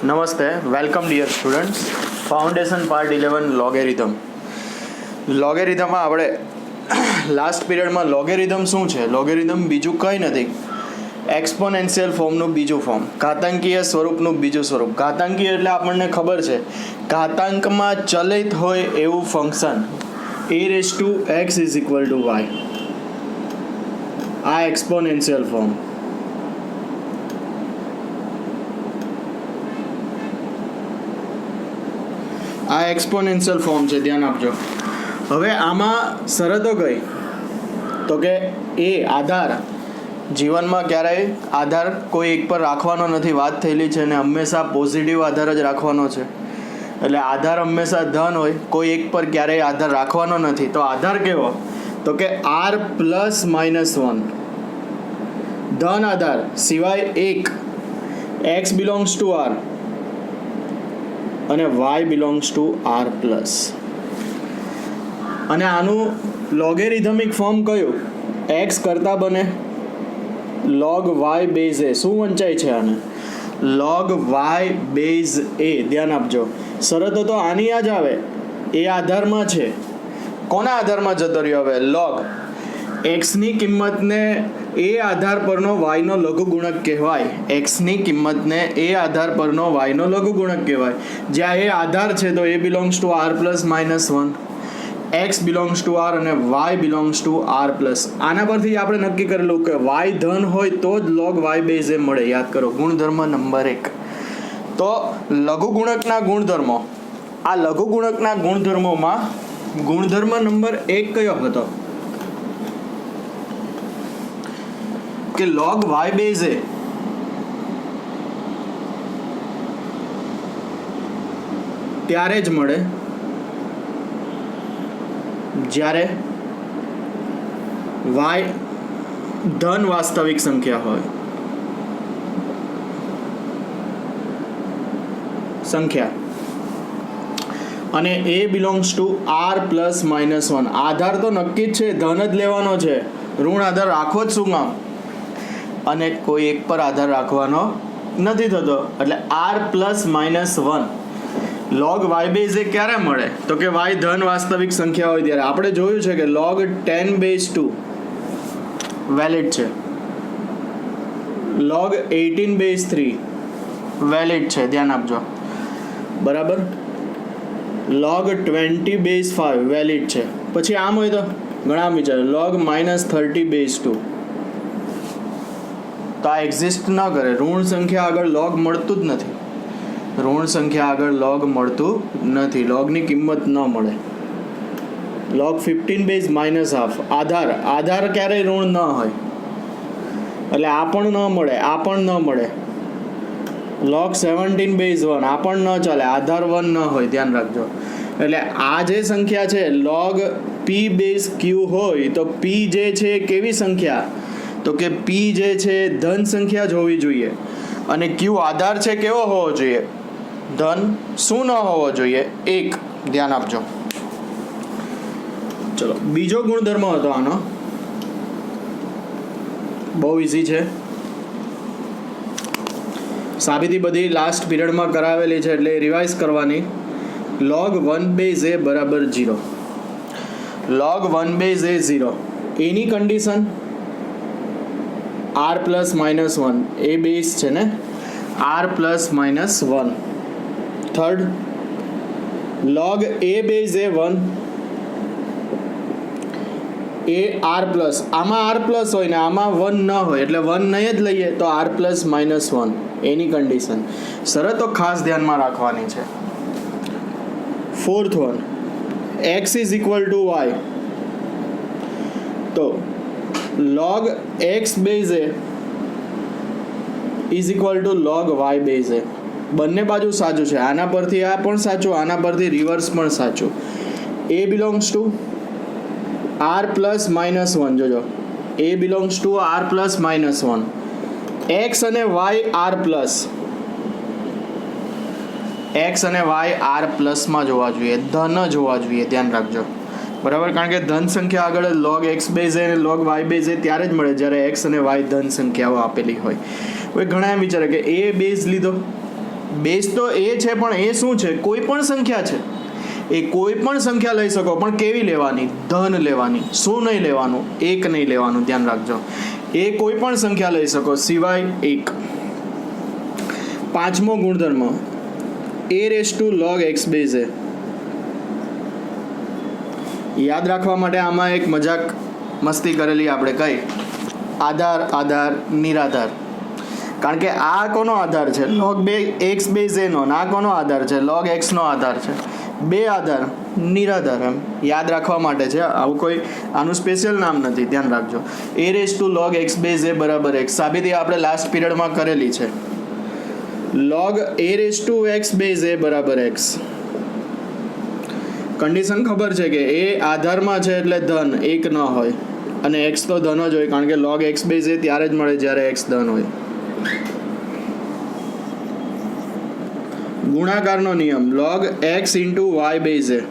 નમસ્તે, welcome dear students. Foundation part 11 logarithm. લોગેરિધમમાં આપણે લાસ્ટ પીરિયડમાં લોગેરિધમ શું છે? લોગેરિધમ બીજું કંઈ નથી, એક્સપોનેન્શિયલ ફોર્મનું બીજું ફોર્મ, ઘાતાંકીય સ્વરૂપનું બીજું સ્વરૂપ. ઘાતાંકીય એટલે આપણને ખબર છે, ઘાતાંકમાં ચલિત હોય એવું ફંક્શન e⁻x = y. આ એક્સપોનેન્શિયલ ફોર્મ. આ એક્સપોનેન્શિયલ ફોર્મ છે, ધ્યાન આપજો. હવે આમાં શરતો કઈ? તો કે આધાર જીવનમાં ક્યારેય આધાર કોઈ એક પર રાખવાનો નથી, વાત થયેલી છે, અને હંમેશા પોઝિટિવ આધાર જ રાખવાનો છે. એટલે આધાર હંમેશા ધન હોય, કોઈ એક પર ક્યારેય આધાર રાખવાનો નથી. તો આધાર કેવો? તો કે r+-1 ધન આધાર સિવાય એક, x બિલોંગ્સ ટુ r અને y બિલોંગ્સ ટુ r+. અને આનું લોગેરિધમિક ફોર્મ કયું? x કરતા બને log y બેઝ a. શું વંચાય છે આને? log y base a. ધ્યાન આપજો. શરતો તો આની જ આવે. એ આધારમાં છે. કોના આધારમાં જતો રહ્યો? હવે log x ની કિંમતને એ આધાર પરનો y નો લઘુગુણક કહેવાય. x ની કિંમતને એ આધાર પરનો y નો લઘુગુણક કહેવાય. જ્યાં એ આધાર છે તો a belongs to r+-1, x belongs to r અને y બિલોંગ્સ ટુ r+. આના પરથી આપણે નક્કી કરેલું કે y ધન હોય તો જ log y બેઝ એ મળે. યાદ કરો, ગુણધર્મ નંબર 1. તો લઘુગુણકના ગુણધર્મો. આ લઘુગુણકના ગુણધર્મોમાં ગુણધર્મ નંબર 1 કયો હતો? કે log y બેઝ એ ત્યારે જ મળે જ્યારે y ધન વાસ્તવિક સંખ્યા હોય. અને a બિલોંગ્સ ટુ r+-1. આધાર તો નક્કી જ છે, ધન જ લેવાનો છે. ઋણ આધાર રાખવો જ શું કામ? અને કોઈ એક પર આધાર રાખવાનો નથી થતો. એટલે r+-1 log y બેઝ એ ક્યારે મળે? તો કે y ધન વાસ્તવિક સંખ્યા હોય ત્યારે. આપણે જોયું છે કે log 10⁻² વેલિડ છે, log 18⁻³ વેલિડ છે. ધ્યાન આપજો, બરાબર. log 20⁻5 વેલિડ છે. પછી આમ હોય તો ઘણા વિચાર log -30⁻². તો આ એક્ઝિસ્ટ ન કરે. ઋણ સંખ્યા આગળ log મળતું જ નથી. ઋણ સંખ્યા આગળ log મળતું નથી. logની કિંમત ન મળે. log 15⁻−½ આધાર ક્યારેય ઋણ ન હોય, એટલે આ પણ ન મળે, આ પણ ન મળે. log 17⁻1 આ પણ ન ચાલે, આધાર 1 ન હોય. ધ્યાન રાખજો. એટલે આ જે સંખ્યા છે log p⁻q હોય તો p જે છે કેવી સંખ્યા? તો કે p જે છે ધન સંખ્યા જ હોવી જોઈએ. અને q આધાર છે કેવો હોવો જોઈએ? ધન. શું ન હોવો જોઈએ? 1. ધ્યાન આપજો. ચલો, બીજો ગુણધર્મ હતો આનો, બહુ ઇઝી છે. સાબિતી બધી લાસ્ટ પીરિયડમાં કરાવેલી છે, એટલે રિવાઇઝ કરવાની. log 1/a બરાબર 0. log 1/a 0. એની કન્ડિશન r+-1. એ બેઝ છે ને, r+-1. Third, log a base A 1, A r+. આમાં r+ હોય ને આમાં 1 ન હોય, એટલે 1 નહીં જ લઈએ તો r+-1. એની કન્ડિશન. શરતો ખાસ ધ્યાનમાં રાખવાની છે. Fourth one, x = y. તો log x બેઝ એ = log y બેઝ એ. બંને બાજુ સાચું છે. આના પરથી આ પણ સાચું, આના પરથી રિવર્સ પણ સાચું. a belongs to r+-1. જોજો, a belongs to r+-1. x અને y r+. x અને y r+માં જોવા જોઈએ, ધન જ હોવા જોઈએ. ધ્યાન રાખજો, બરાબર. કારણ કે ધન સંખ્યા આગળ log x બેઝ અને log y બેઝ ત્યારે જ મળે જ્યારે x અને y ધન સંખ્યાઓ આપેલી હોય. હવે ઘણા એમ વિચારે કે a બેઝ લીધો, બેઝ તો એ છે, પણ એ શું છે? કોઈ પણ સંખ્યા છે. એ કોઈ પણ સંખ્યા લઈ શકો, પણ કેવી લેવાની? ધન લેવાની. શું નહીં લેવાનું? એક નહીં લેવાનું, ધ્યાન રાખજો. એ કોઈ પણ સંખ્યા લઈ શકો સિવાય એક. પાંચમો ગુણધર્મ a raise to log x base a. યાદ રાખવા માટે આમાં એક મજાક મસ્તી કરેલી આપણે, કઈ? આધાર આધાર નિરાધાર. કારણ કે આ કોનો આધાર છે? log x બેઝ a નો. આ કોનો આધાર છે? log x નો આધાર છે. બે આધાર નિરાધાર, એમ યાદ રાખવા માટે છે. આવું કોઈ આનું સ્પેશિયલ નામ નથી, ધ્યાન રાખજો. a raise to log x base a બરાબર x. સાબિતી આપણે લાસ્ટ પીરિયડમાં કરેલી છે. log a raise to x base a બરાબર x. કન્ડિશન ખબર છે કે એ આધારમાં છે એટલે ધન, એક ન હોય, અને x તો ધન જ હોય, કારણ કે log x બેઝ a ત્યારે જ મળે જ્યારે x ધન હોય. ગુણાકારનો નિયમ log x into y base a.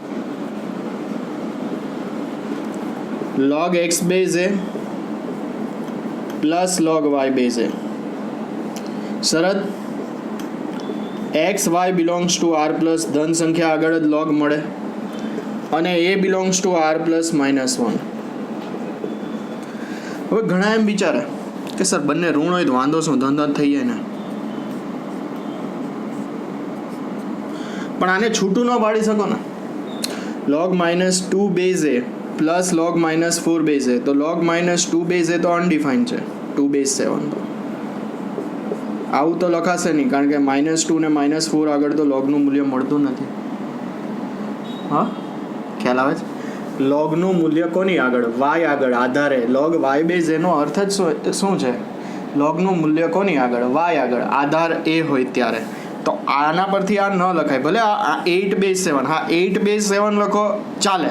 log x base a plus log y base a. શરત x y belongs to r plus ધન સંખ્યા આગળ જ log મળે, અને a belongs to r plus -1. હવે ઘણા એમ વિચારે કે સર બંને ઋણ હોય તો વાંધો શું, ધન ધન થઈ જાય ને. પણ આને છૂટું ન પાડી શકો ને. log -2 base a plus log -4 base a. તો log -2 બેઝ a તો અનડિફાઇન્ડ છે. 2 બેઝ 7 તો આવું તો લખાશે નહીં, કારણ કે -2 ને -4 આગળ તો logનું મૂલ્ય મળતું નથી. હા, ખ્યાલ આવે છે? logનું મૂલ્ય કોની આગળ? y આગળ, આધારે. log y બેઝ એનો અર્થ જ શું છે? logનું મૂલ્ય કોની આગળ? y આગળ, આધાર a હોય ત્યારે. તો આના પરથી આ ન લખાય. ભલે આ 8 બેઝ 7, હા 8 બેઝ 7 લખો ચાલે,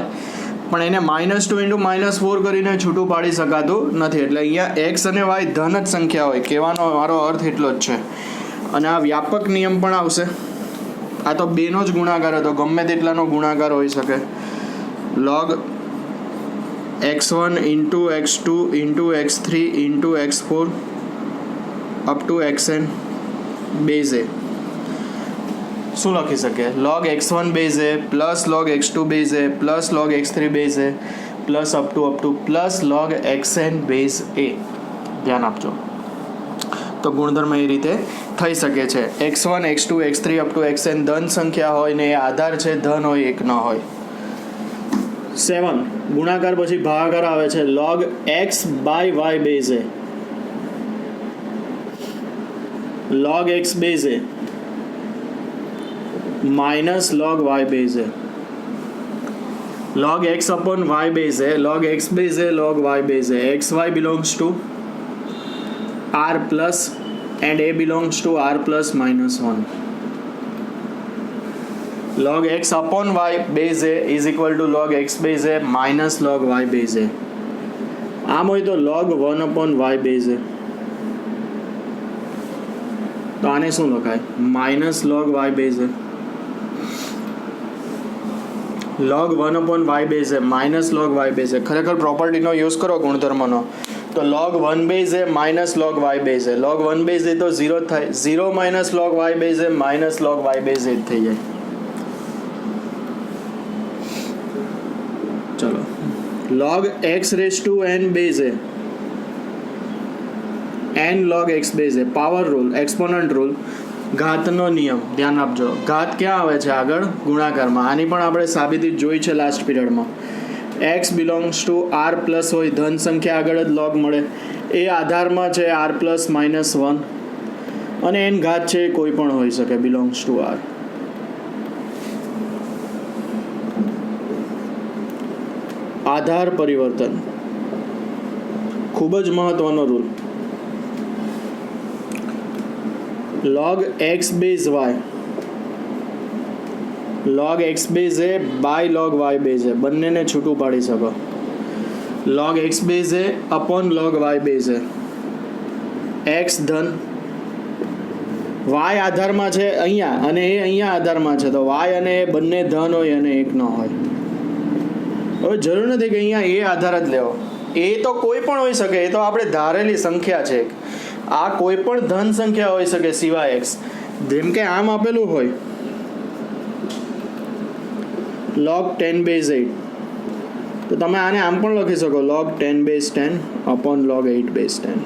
પણ એને -2 ઇન્ટુ -4 કરીને છૂટું પાડી શકાતું નથી. એટલે અહીંયા x અને y ધન જ સંખ્યા હોય, કહેવાનો મારો અર્થ એટલો જ છે. અને આ વ્યાપક નિયમ પણ આવશે. આ તો બેનો જ ગુણાકાર હતો, ગમે તેટલાનો ગુણાકાર હોઈ શકે. log x1 into x2 into x3 into x4 up to xn base a. શું લખી શકીએ? log x1 base a plus log x2 base a plus log x3 base a plus up to plus log xn base a. ધ્યાન આપજો. તો ગુણધર્મ એ રીતે થઈ શકે છે. x1 x2 x3 up to xn ધન સંખ્યા હોય ને એ આધાર છે, ધન હોય, એક ન હોય. 7 ગુણાકાર પછી ભાગાકાર આવે છે. log x by y base a. log x base a minus log y base a. log x upon y base a. log x base a log y base a. xy belongs to r plus and a belongs to r plus -1. log x upon y base a is equal to log x base a minus log y base a. આમ હોય તો log 1 upon y base a. તો આને શું લખાય? Minus log y base a. log 1 upon y base a minus log y base a. ખરેખર પ્રોપર્ટીનો use કરો ગુણધર્મનો, તો log 1 base a minus log y base a. log 1 base a તો 0 થાય, 0 minus log y base a minus log y base a થઈ જાય. ચલો, log x raise to n base a, n log x base a. Power rule, exponent rule, ઘાતનો નિયમ. ધ્યાન આપજો, ઘાત ક્યાં આવે છે? આગળ ગુણાકારમાં. આની પણ આપણે સાબિતી જોઈ છે લાસ્ટ પીરિયડમાં. x belongs to r plus હોય, ધન સંખ્યા આગળ જ log મળે, એ આધારમાં છે r પ્લસ -1, અને n ઘાત છે કોઈ પણ હોઈ શકે, બિલોંગ્સ ટુ r. આધાર પરિવર્તન ખૂબ જ મહત્વનો rule. log x base y, log x base a by log y base a, બંનેને છૂટું પાડી શકો. log x base a upon log y base a. x ધન, y આધારમાં છે અહીંયા, અને એ અહીંયા આધારમાં છે, તો y અને એ બંને ધન હોય અને એક ન હોય. હવે જરૂર નથી કે અહીંયા એ આધાર જ લેવો, એ તો કોઈ પણ હોઈ શકે, એ તો આપણે ધારેલી સંખ્યા છે. આ કોઈ પણ ધન સંખ્યા હોઈ શકે સિવાય x. જેમ કે આમ આપેલું હોય log 10 base 8 તો તમે આને આમ પણ લખી શકો log 10 base 10 upon log 8 base 10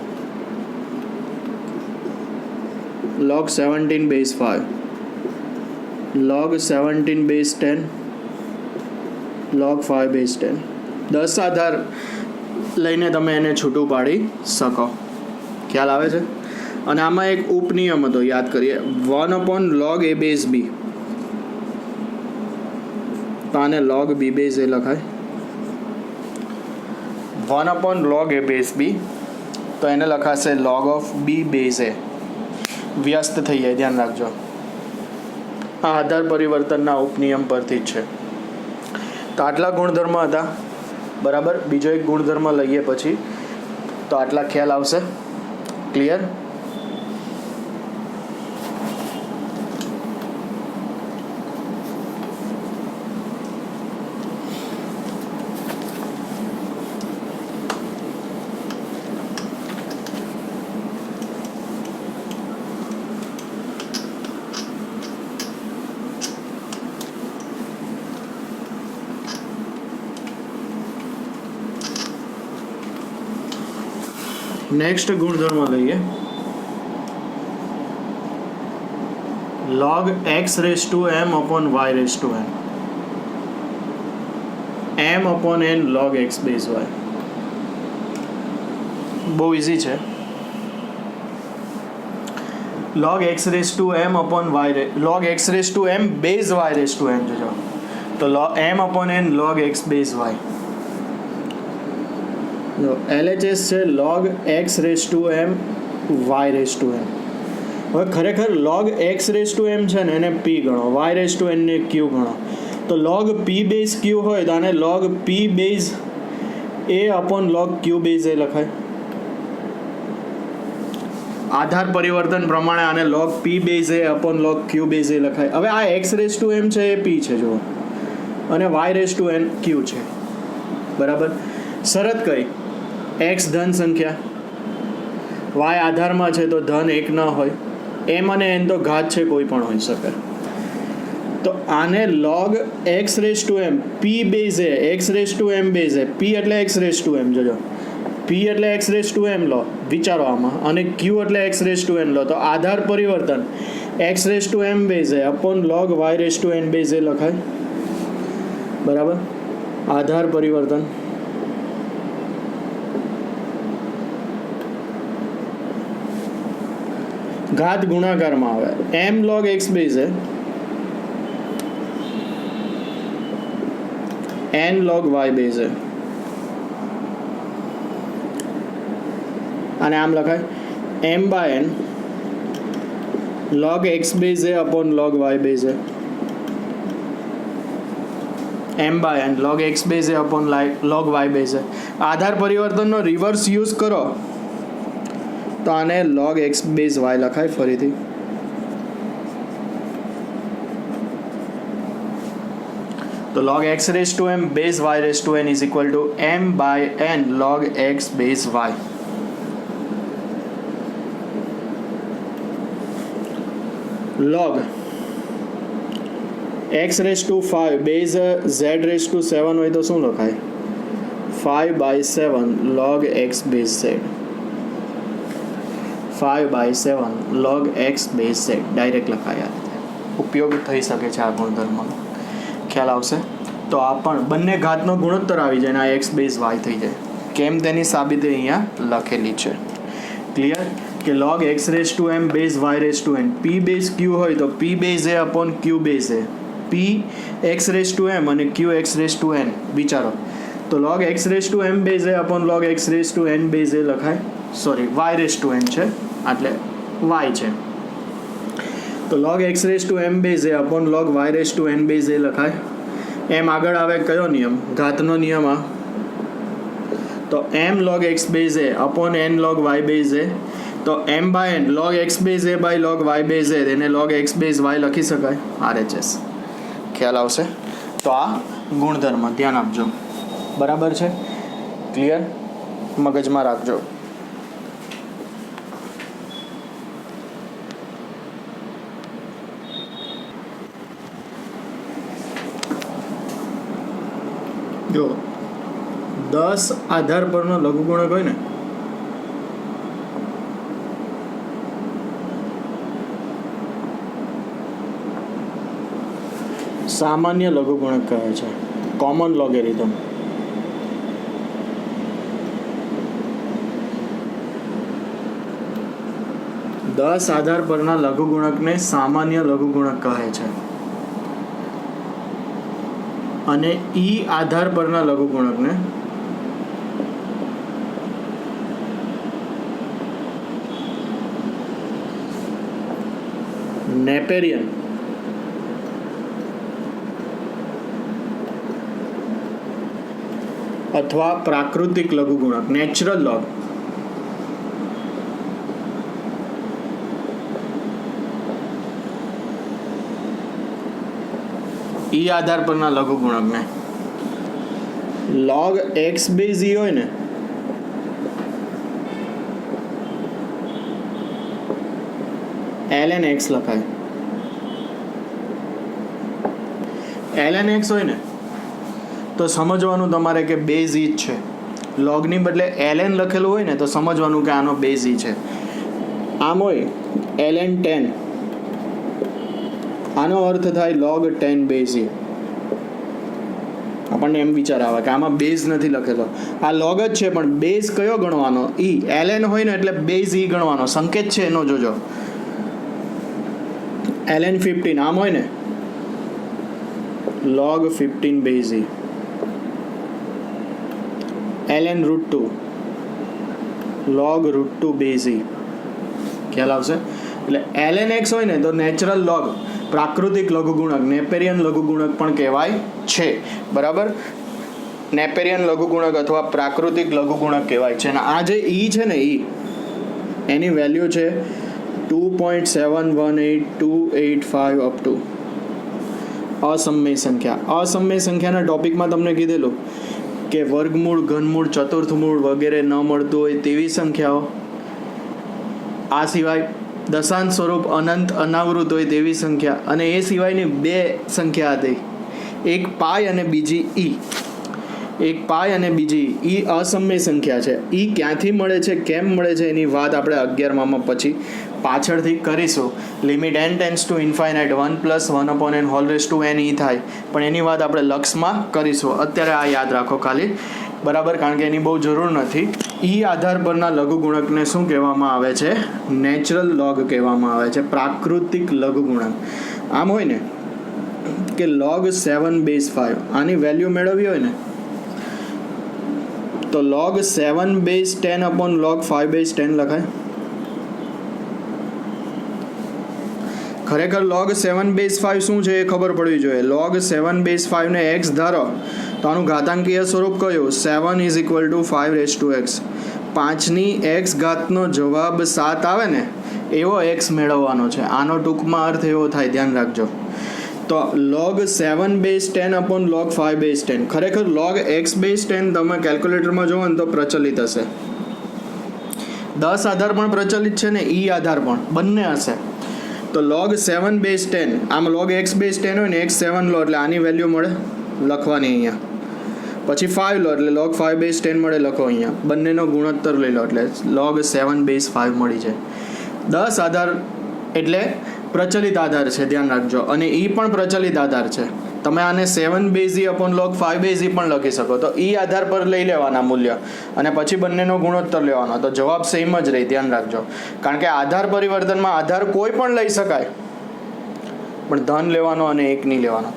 log 17 base 5 log 17 base 10 log 5 base 10 10 આધાર લઈને તમે એને છૂટું પાડી શકો. ખ્યાલ આવે છે? અને આમાં એક ઉપનિયમ હતો, યાદ કરીએ, 1 upon log a base b. તો આને log b base a લખાય. 1 upon log a base b તો એને લખાશે log of b base a. વ્યસ્ત થઈ જાય, ધ્યાન રાખજો. આ આધાર પરિવર્તનના ઉપનિયમ પરથી જ છે. તો આટલા ગુણધર્મ હતા, બરાબર. બીજો એક ગુણધર્મ લઈએ પછી તો આટલા ખ્યાલ આવશે. ક્લિયર? નેક્સ્ટ ગુણધર્મ લઈએ, log x raised to m upon y raised to n. m upon n log x base y. બહુ ઇઝી છે. log x raised to m upon y log x raised to m base y raised to n જોજો. તો m upon n log x base y. LHS છે log x raised to m y raised to n. હવે ખરેખર log x raised to m છે ને એને p ગણો, y raised to n ને q ગણો. તો log p base q હોય તો આને log p base a upon log q base a લખાય. આધાર પરિવર્તન પ્રમાણે આને log p base a upon log q base a લખાય. હવે આ x raised to m છે એ p છે જુઓ, અને y raised to n q છે, બરાબર. શરત કઈ? x ધન સંખ્યા, y આધારમાં છે તો ધન એક ન હોય, m અને n તો ઘાત છે, કોઈ પણ હોઈ શકે. તો આને log x raised to m p base a x raised to m base a, p એટલે x raised to m જોજો, p એટલે x raised to m લો, વિચારો આમાં, અને q એટલે x raised to n લો. તો આધાર પરિવર્તન x raised to m base a upon log y raised to n base a લખાય, બરાબર. આધાર પરિવર્તન ઘાત ગુણાકારમાં આવે, m log x base a n log y base a. અને આમ લખાય m by n log x base a upon log y base a. m by n log x base a upon log y base a. આધાર પરિવર્તનનો reverse use કરો તો આને log x base y લખાય ફરીથી. તો log x raised to m base y raised to n is equal to m by n log x base y. log x raised to 5 base z raised to 7 હોય તો શું લખાય? 5 by 7 log x base z. 5 by 7 log x base z direct લખાય. આ રીતે ઉપયોગ થઈ શકે છે આ ગુણધર્મનો. ખ્યાલ આવશે? તો આ પણ બંને ઘાતનો ગુણોત્તર આવી જાય અને આ x base y થઈ જાય. કેમ તેની સાબિતી અહીંયા લખેલી છે. ક્લિયર? કે log x raised to m base y raised to n, p base q હોય તો p base a upon q base a, p x raised to m અને q x raised to n. વિચારો તો log x raised to m base a upon log x raised to n base a લખાય, sorry y raised to n છે એટલે y છે. તો log x raised to m base a upon log y raised to n base a લખાય. એમ આગળ આવે કયો નિયમ? ઘાતનો નિયમ. આ તો m log x base a upon n log y base a. તો m by n log x base a by log y base a, એને log x base y લખી શકાય, RHS. ખ્યાલ આવશે? તો આ ગુણધર્મ ધ્યાન આપજો, બરાબર છે? ક્લિયર? મગજમાં રાખજો. જો 10 આધાર પરનો લઘુગુણક હોય ને સામાન્ય લઘુગુણક કહે છે, કોમન લોગેરિધમ. દસ આધાર પરના લઘુગુણકને સામાન્ય લઘુગુણક કહે છે અને ઈ આધાર પરના લઘુગુણકને નેપેરિયન અથવા પ્રાકૃતિક લઘુગુણક, નેચરલ લોગ. ઈ આધાર પરના લઘુગુણકને log x બેઝ ઈ હોય ને ln x લખાય. ln x હોય ને તો સમજવાનું તમારે કે બેઝ ઈ જ છે. લોગની બદલે ln લખેલું હોય ને તો સમજવાનું કે આનો બેઝ ઈ છે. આમ હોય ln 10, આનો અર્થ થાય log 10 બેઝ ઈ. આપણને એમ વિચાર આવે કે આમાં બેઝ નથી લખેલો, આ log જ છે પણ બેઝ કયો ગણવાનો? ઈ. ln હોય ને એટલે બેઝ ઈ ગણવાનો, સંકેત છે એનો જોજો. ln 15 આમ હોય ને log 15 બેઝ ઈ. ln √2 log √2 બેઝ ઈ. ખ્યાલ આવશે? એટલે ln x હોય ને તો નેચરલ લોગ, પ્રાકૃતિક લઘુગુણક, નેપેરિયન લઘુગુણક પણ કહેવાય છે. બરાબર? નેપેરિયન લઘુગુણક અથવા પ્રાકૃતિક લઘુગુણક કહેવાય છે. અને આ જે ઈ છે ને ઈ, એની વેલ્યુ છે 2.718285 અપ ટુ અસમય સંખ્યા. અસમય સંખ્યાના ટોપિકમાં તમને કીધેલું કે વર્ગમૂળ, ઘનમૂળ, ચતુર્થમૂળ વગેરે ન મળતું હોય તેવી સંખ્યાઓ, આ સિવાય દશાંશ સ્વરૂપ અનંત અનાવૃત હોય તેવી સંખ્યા, અને એ સિવાયની બે સંખ્યા હતી, એક પાય અને બીજી ઈ. એક પાય અને બીજી ઈ અસમય સંખ્યા છે. ઈ ક્યાંથી મળે છે, કેમ મળે છે, એની વાત આપણે 11માં પછી પાછળથી કરીશું. Limit n tends to infinite 1 + 1/n ઈ થાય, પણ એની વાત આપણે લક્ષમાં કરીશું. અત્યારે આ યાદ રાખો ખાલી, બરાબર? કારણ કે એની બહુ જરૂર નથી. ઈ આધાર પરના લઘુગુણકને શું કહેવામાં આવે છે? નેચરલ લોગ કહેવામાં આવે છે, પ્રાકૃતિક લઘુગુણક. આમ હોય ને કે log 7 બેઝ 5, આની વેલ્યુ મેળવવી હોય ને તો log 7 બેઝ 10 log 5 બેઝ 10 લખાય. ખરેખર log 7 બેઝ 5 શું છે એ ખબર પડવી જોઈએ. log 7 બેઝ 5 ને x ધારો તો આનું ઘાતાંકીય સ્વરૂપ કયું? 7 = 5x. 5ની x ઘાતનો જવાબ 7 આવે ને એવો x મેળવવાનો છે. આનો ટૂંકમાં અર્થ એવો થાય, ધ્યાન રાખજો. તો log 7 બેઝ 10 log 5 બેઝ 10. ખરેખર log x બેઝ 10 તમે કેલ્ક્યુલેટરમાં જોવો ને તો પ્રચલિત હશે. 10 આધાર પણ પ્રચલિત છે ને ઈ આધાર પણ, બંને હશે. તો log 7 બેઝ 10, આમ log x બેઝ 10 હોય ને x 7 લો એટલે આની વેલ્યુ મળે લખવાની અહીંયા. પછી 5 લો એટલે log 5 બેઝ 10 મળે, લખો અહીંયા. બંનેનો ગુણોત્તર લઈ લો એટલે log 7 બેઝ 5 મળી જાય. 10 આધાર એટલે પ્રચલિત આધાર છે, ધ્યાન રાખજો. અને ઈ પણ પ્રચલિત આધાર છે. તમે આને 7 બેઝ ઈ log 5 બેઝ ઈ પણ લખી શકો. તો ઈ આધાર પર લઈ લેવાના મૂલ્ય અને પછી બંનેનો ગુણોત્તર લેવાનો, તો જવાબ સેમ જ રહે. ધ્યાન રાખજો. કારણ કે આધાર પરિવર્તનમાં આધાર કોઈ પણ લઈ શકાય, પણ ધન લેવાનો અને એક નહીં લેવાનો.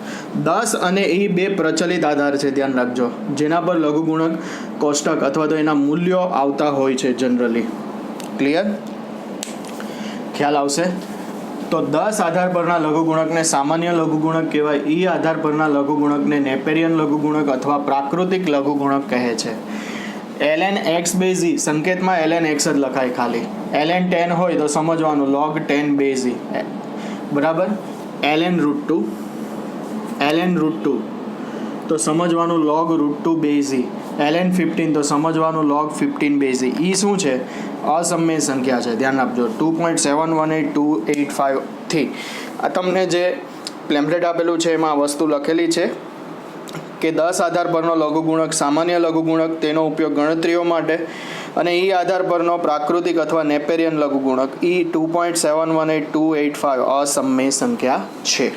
10 અને ઈ બે પ્રચલિત આધાર છે, ધ્યાન રાખજો, જેના પર લઘુગુણક કોષ્ટક અથવા તો એના મૂલ્યો આવતા હોય છે જનરલી. ક્લિયર? ખ્યાલ આવશે? તો 10 આધાર પરના લઘુગુણકને સામાન્ય લઘુગુણક કહેવાય. ઈ આધાર પરના લઘુગુણકને નેપેરિયન લઘુગુણક અથવા પ્રાકૃતિક લઘુગુણક કહે છે. ln x બેઝ ઈ, સંકેતમાં ln x જ લખાય ખાલી. ln 10 હોય તો સમજવાનું log 10 બેઝ ઈ. બરાબર? ln √2 તો સમજવાનું log √2 બેઝ ઈ. ln 15 તો સમજવાનું log 15 બેઝ ઈ. ઈ શું છે? અસમય સંખ્યા છે, ધ્યાન આપજો. 2.718285 થી આ તમને જે પ્લેમ્પલેટ આપેલું છે એમાં વસ્તુ લખેલી છે કે 10 આધાર પરનો લઘુગુણક સામાન્ય લઘુગુણક તેનો ઉપયોગ ગણતરીઓ માટે અને ઈ આધાર પરનો પ્રાકૃતિક અથવા નેપેરિયન લઘુગુણક ઈ 2.718285 અસમય સંખ્યા છે.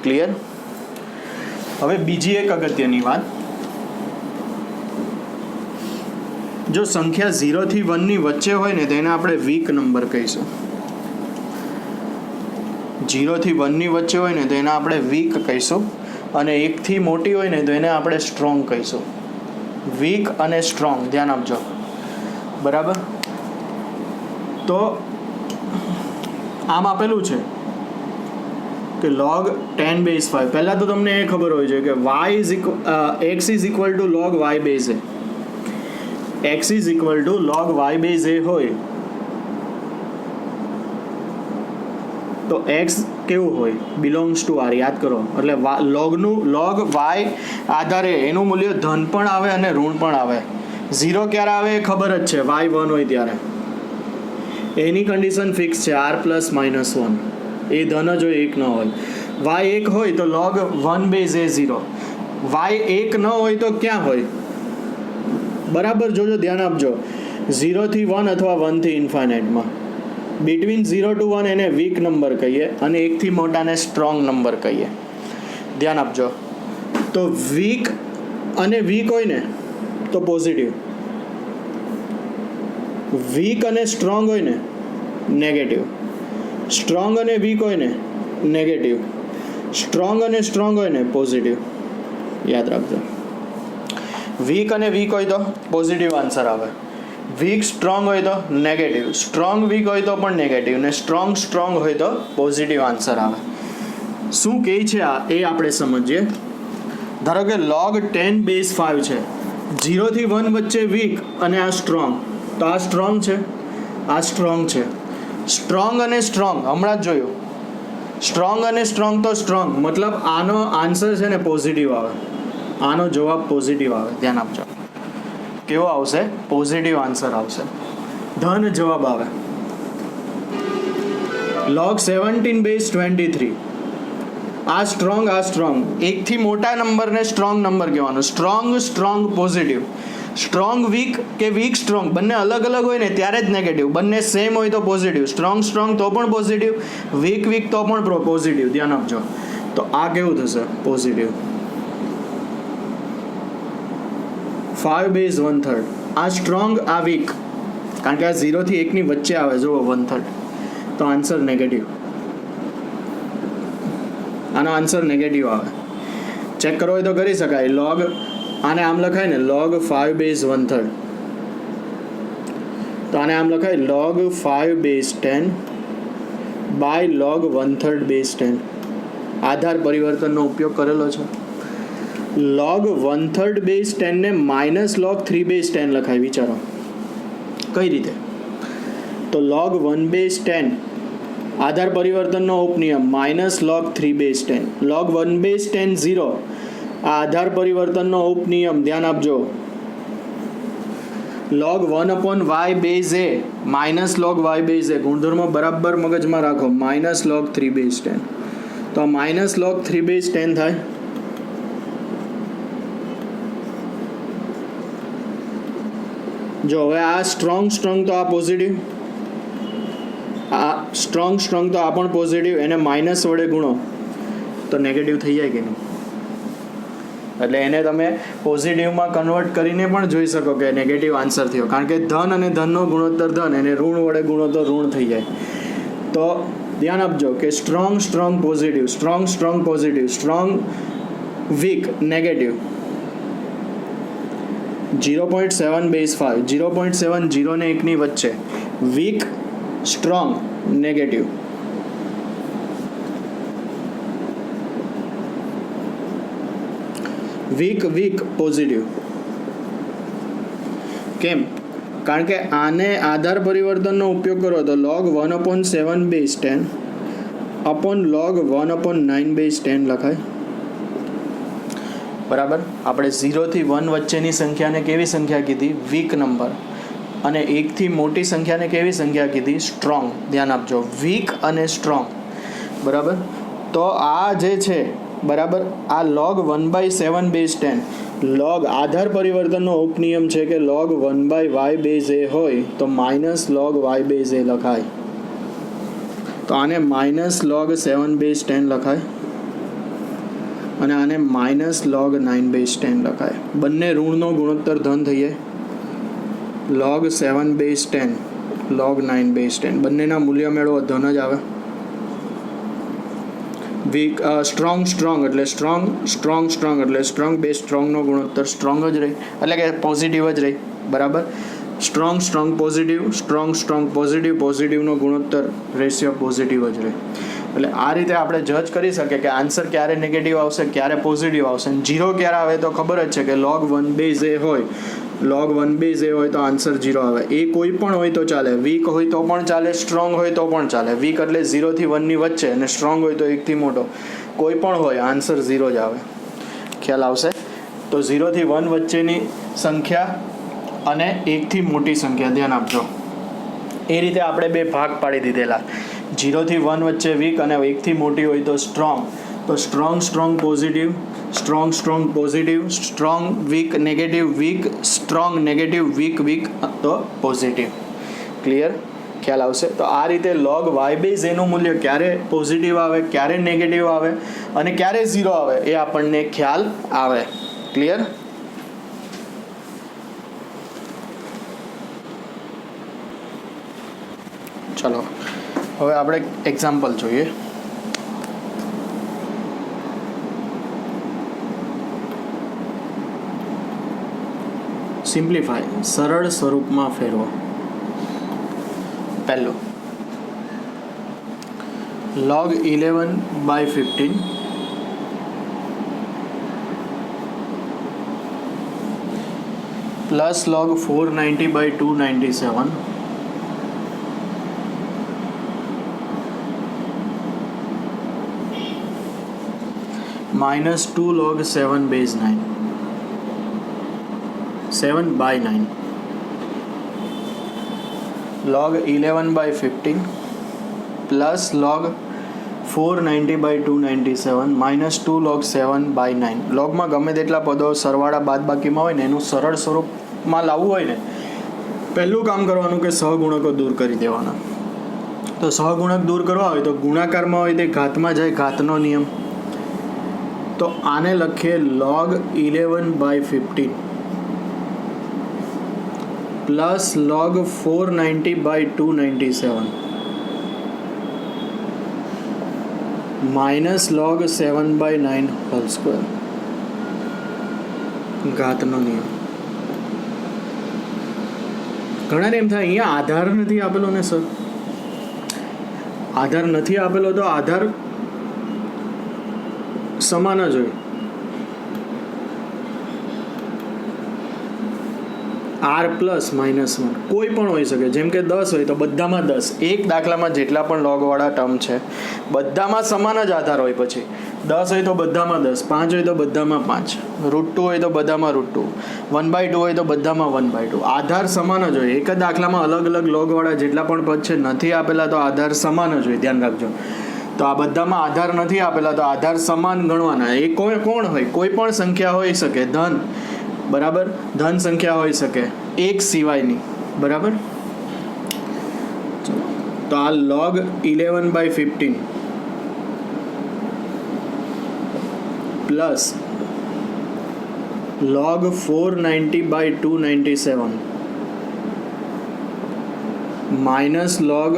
ક્લિયર? હવે બીજી એક અગત્યની વાત, જો સંખ્યા 0 થી 1 ની વચ્ચે હોય ને તેને આપણે વીક નંબર કહીશું. 0 થી 1 ની વચ્ચે હોય ને તો એને આપણે વીક કહીશું અને 1 થી મોટી હોય ને તો એને આપણે સ્ટ્રોંગ કહીશું. વીક અને સ્ટ્રોંગ ધ્યાન આપજો. બરાબર? તો આમ આપેલું છે કે log 10 base 5. પહેલાં તો તમને એ ખબર હોવી જોઈએ કે x is equal to log y base a. x is equal to log y base a હોય તો x કેવું હોય? Belongs to r. યાદ કરો. એટલે log y આધારે એનું મૂલ્ય ધન પણ આવે અને ઋણ પણ આવે. 0 ક્યારે આવે એ ખબર જ છે, y 1 હોય ત્યારે. એની કન્ડિશન ફિક્સ છે, r પ્લસ માઇનસ 1. એ ધન જ હોય, 1 ન હોય. y 1 હોય તો log 1 base a 0. y 1 ન હોય તો ક્યાં હોય? બરાબર જોજો, ધ્યાન આપજો. 0 થી 1 અથવા 1 થી ઇન્ફાઇનાઇટમાં. બિટવીન 0 ટુ 1 એને વીક નંબર કહીએ અને 1 થી મોટાને સ્ટ્રોંગ નંબર કહીએ. ધ્યાન આપજો. તો વીક અને વીક હોય ને તો પોઝિટિવ, વીક અને સ્ટ્રોંગ હોય ને નેગેટિવ, સ્ટ્રોંગ અને વીક હોય ને નેગેટિવ, સ્ટ્રોંગ અને સ્ટ્રોંગ હોય ને પોઝિટિવ. યાદ રાખજો. વીક અને વીક હોય તો પોઝિટિવ આન્સર આવે, વીક સ્ટ્રોંગ હોય તો નેગેટિવ, સ્ટ્રોંગ વીક હોય તો પણ નેગેટિવ, ને સ્ટ્રોંગ સ્ટ્રોંગ હોય તો પોઝિટિવ આન્સર આવે. શું કહે છે આ એ આપણે સમજીએ. ધારો કે log 10 base 5 છે, 0 થી 1 વચ્ચે વીક અને આ સ્ટ્રોંગ, તો આ સ્ટ્રોંગ છે, આ સ્ટ્રોંગ છે. સ્ટ્રોંગ અને સ્ટ્રોંગ હમણાં જ જોયું. સ્ટ્રોંગ અને સ્ટ્રોંગ તો સ્ટ્રોંગ, મતલબ આનો આન્સર છે ને પોઝિટિવ આવે, આનો જવાબ પોઝિટિવ આવે. ધ્યાન આપજો. કેવો આવશે? પોઝિટિવ આન્સર આવશે, ધન જવાબ આવે. log 17 base 23. આ સ્ટ્રોંગ, આ સ્ટ્રોંગ. 1 થી મોટા નંબરને સ્ટ્રોંગ નંબર કહેવાનો. Strong strong positive. Strong weak કે વીક સ્ટ્રોંગ બંને અલગ અલગ હોય ને ત્યારે જ નેગેટિવ. બંને સેમ હોય તો પોઝિટિવ. સ્ટ્રોંગ સ્ટ્રોંગ તો પણ પોઝિટિવ, વીક વીક તો પણ પોઝિટિવ. ધ્યાન આપજો. તો આ કેવું થશે? પોઝિટિવ. 5 base 1/3. આ સ્ટ્રોંગ, આ વીક, કારણ કે આ 0 થી 1 ની વચ્ચે આવે. જુઓ 1/3, તો આન્સર નેગેટિવ. આનો આન્સર નેગેટિવ આવે. ચેક કરવો હોય તો કરી શકાય. log, આને આમ લખાય ને log 5 base 1/3, તો આને આમ લખાય log 5 base 10 by log 1/3 base 10. આધાર પરિવર્તનનો ઉપયોગ કરેલો છે. log 1/3 base 10 ને માઇનસ log 3 base 10 લખાય. વિચારો કઈ રીતે? તો log 1 base 10 આધાર પરિવર્તનનો ઉપનિયમ minus log 3 base 10. log 1 base 10 0 આ આધાર પરિવર્તનનો ઉપનિયમ. ધ્યાન આપજો. log 1/y base a minus log y base a. ગુણધર્મો બરાબર મગજમાં રાખો. માઇનસ log 3 base 10, તો માઇનસ log 3 base 10 થાય. જો હવે આ સ્ટ્રોંગ સ્ટ્રોંગ તો આ પોઝિટિવ, આ સ્ટ્રોંગ સ્ટ્રોંગ તો આ પણ પોઝિટિવ. એને માઇનસ વડે ગુણો તો નેગેટિવ થઈ જાય કે નહીં? એટલે એને તમે પોઝિટિવમાં કન્વર્ટ કરીને પણ જોઈ શકો કે નેગેટિવ આન્સર થયો, કારણ કે ધન અને ધનનો ગુણોત્તર ધન, એને ઋણ વડે ગુણો તો ઋણ થઈ જાય. તો ધ્યાન આપજો કે strong strong positive, strong strong positive, strong weak negative. 0.7 base 5, 0.7 0 ને 1 ની વચ્ચે, weak strong negative. Weak weak positive. કેમ? કારણ કે આને આધાર પરિવર્તનનો ઉપયોગ કરો તો log 1/7 base 10 upon log 1/9 base 10 લખાય. બરાબર. આપણે 0 થી 1 વચ્ચેની સંખ્યાને કેવી સંખ્યા કીધી? Weak number. અને 1 થી મોટી સંખ્યાને કેવી સંખ્યા કીધી? સ્ટ્રોંગ. ધ્યાન આપજો. વીક અને સ્ટ્રોંગ. બરાબર. તો આ જે છે બરાબર. આ log 1/7 બેઝ 10 log આધાર પરિવર્તનનો ઉપનિયમ છે કે log 1/y બેઝ a હોય તો minus log y base a લખાય. તો આને માઇનસ log 7 બેઝ 10 લખાય અને આને માઇનસ log 9 બેઝ 10 લખાય. બંને ઋણનો ગુણોત્તર ધન થઈ જાય. log 7 બેઝ 10 log 9 બેઝ 10 બંનેના મૂલ્ય મેળવો ધન જ આવે. વીક સ્ટ્રોંગ એટલે સ્ટ્રોંગ એટલે સ્ટ્રોંગ બેઝ સ્ટ્રોંગનો ગુણોત્તર સ્ટ્રોંગ જ રહી, એટલે કે પોઝિટિવ જ રહી. બરાબર. સ્ટ્રોંગ પોઝિટિવ, સ્ટ્રોંગ પોઝિટિવનો ગુણોત્તર રેશિયો પોઝિટિવ જ રહે. એટલે આ રીતે આપણે જજ કરી શકીએ કે આન્સર ક્યારે નેગેટિવ આવશે, ક્યારે પોઝિટિવ આવશે. અને 0 ક્યારે આવે તો ખબર જ છે કે log 1 બેઝ a હોય, log 1 બેઝ a હોય તો આન્સર 0 આવે. એ કોઈ પણ હોય તો ચાલે, વીક હોય તો પણ ચાલે, સ્ટ્રોંગ હોય તો પણ ચાલે. વીક એટલે 0 થી 1 ની વચ્ચે અને સ્ટ્રોંગ હોય તો 1 થી મોટો, કોઈ પણ હોય આન્સર 0 જ આવે. ખ્યાલ આવશે. તો 0 થી 1 વચ્ચેની સંખ્યા અને 1 થી મોટી સંખ્યા ધ્યાન આપજો. એ રીતે આપણે બે ભાગ પાડી દીધેલા. 0 થી 1 વચ્ચે વીક અને 1 થી મોટી હોય તો સ્ટ્રોંગ. તો strong positive, strong positive, strong weak negative, weak strong negative, weak તો પોઝિટિવ. ક્લિયર? ખ્યાલ આવશે. તો આ રીતે log y બેઝ એનું મૂલ્ય ક્યારે પોઝિટિવ આવે, ક્યારે નેગેટિવ આવે અને ક્યારે 0 આવે એ આપણને ખ્યાલ આવે. ક્લિયર? ચલો હવે આપણે એક્ઝામ્પલ જોઈએ. સિમ્પ્લિફાય, સરળ સ્વરૂપમાં ફેરવો. પહેલું log 11/15 plus log 490/297 minus 2 log 7 base 9 7/9 log 11/15 plus log 490/297 minus 2 log 7/9. logમાં ગમે તેટલા પદો સરવાળા બાદબાકીમાં હોય ને એનું સરળ સ્વરૂપમાં લાવવું હોય ને પહેલું કામ કરવાનું કે સહગુણકો દૂર કરી દેવાના. તો સહગુણક દૂર કરવા હોય તો ગુણાકારમાં હોય તે ઘાતમાં જાય, ઘાતનો નિયમ. તો આને લખીએ log 11/15 plus log 490/297 minus log 7/9 whole square, ઘાતનો નિયમ. ઘણાને એમ થાય અહીંયા આધાર નથી આપેલો ને સર, આધાર નથી આપેલો તો આધાર સમાન જ હોય. r પ્લસ -1 કોઈ પણ હોઈ શકે. જેમ કે 10 હોય તો બધામાં 10. એક દાખલામાં જેટલા પણ લોગવાળા ટર્મ છે બધામાં સમાન જ આધાર હોય. પછી 10 હોય તો બધામાં 10, 5 હોય તો બધામાં 5, √2 હોય તો બધામાં √2, 1/2 હોય તો બધામાં 1/2. આધાર સમાન જ હોય. એક જ દાખલામાં અલગ અલગ લોગવાળા જેટલા પણ પદ છે નથી આપેલા તો આધાર સમાન જ હોય. ધ્યાન રાખજો. તો આ બધામાં આધાર નથી આપેલા તો આધાર સમાન ગણવાના. એ કોણ હોય? કોઈ પણ સંખ્યા હોઈ શકે. ધન, બરાબર, ધન સંખ્યા હોઈ શકે, એક સિવાયની. બરાબર. તો આ log 11/15 plus log 490/297 minus log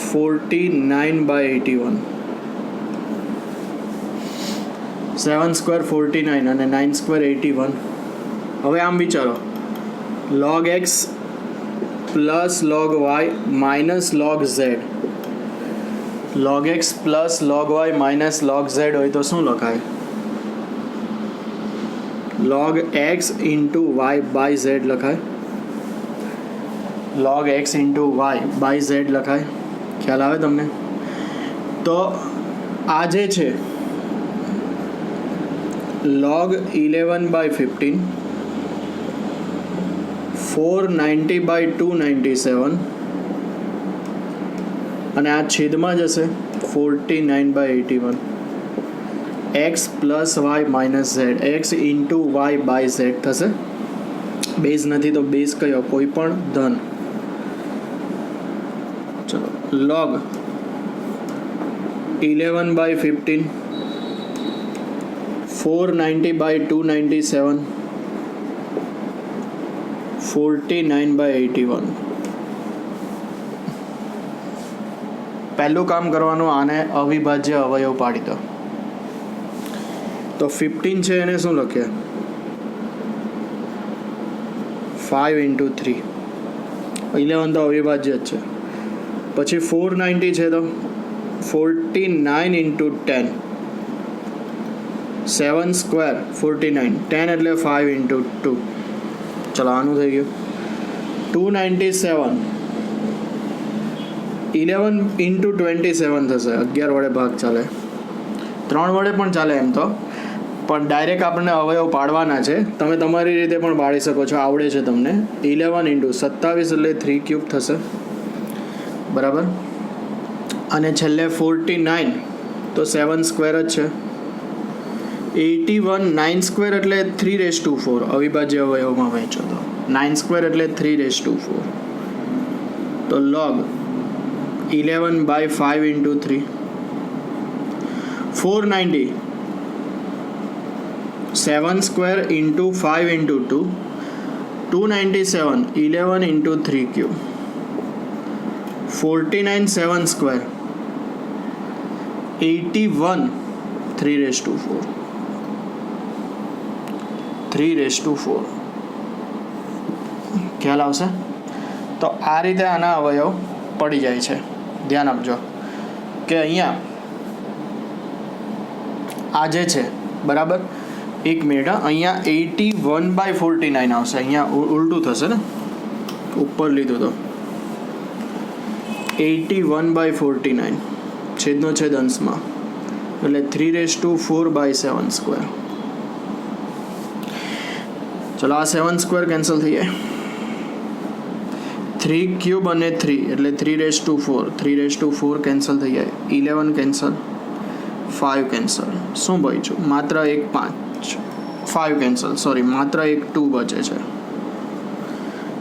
49/81. 7 square 49 અને 9 સ્ક્વેર 81. હવે આમ વિચારો, log x plus log y minus log z. log x plus log y minus log z હોય તો શું લખાય? log x into y by z લખાય. log x into y by z લખાય. ખ્યાલ આવે તમને? તો આ જે છે log 11/15 490/297 અને આ છેદમાં જશે 49/81. X plus y minus Z x into y by Z थशे बेઝ નથી તો બેઝ કયો કોઈ પણ ધન ચલો log 11 by 15 490 by 297 49 by 81 પહેલું કામ કરવાનું આને અવિભાજ્ય અવયવ પાડી દો તો 15 છે એને શું લખીએ 5 into 3 11 તો અવિભાજ્ય જ છે પછી 490 છે તો 49 into 10 7 સ્ક્વેર 49 10 એટલે 5 into 2 ચલો આનું થઈ ગયું 297 11 into 27 થશે 11 વડે ભાગ ચાલે 3 વડે પણ ચાલે એમ તો પણ ડાયરેક્ટ આપણને અવયવ પાડવાના છે તમે તમારી રીતે પણ પાડી શકો છો આવડે છે તમને 11 into 27 એટલે 3 ક્યુબ થશે બરાબર અને છેલ્લે 49 તો 7 સ્ક્વેર જ છે 81 9 સ્ક્વેર એટલે 3/4 અવિભાજ્ય અવયવમાં વહેંચો તો 9 સ્ક્વેર એટલે 3/4 તો log 11 by 5 into 3 490 7 square into 5 into 2 297 11 into 3 cube 49 7 square 81 3/4 3/4 ખ્યાલ આવશે તો આ રીતે આના અવયવ પડી જાય છે ધ્યાન આપજો કે અહીંયા આ જે છે બરાબર એક મિનિટ અહીંયા 81 by 49 આવશે અહીંયા ઉલટું થશે ને ઉપર લીધું તો 81 by 49 છેદનો છેદ અંશમાં એટલે 3/4 by 7 સ્ક્વેર ચલો આ 7 સ્ક્વેર કેન્સલ થઈ જાય 3 ક્યુબ અને 3 એટલે 3/4 કેન્સલ થઈ જાય 11 કેન્સલ 5 કેન્સલ શું બચ્યું માત્ર એક 5 કેન્સલ સોરી માત્ર એક 2 બચે છે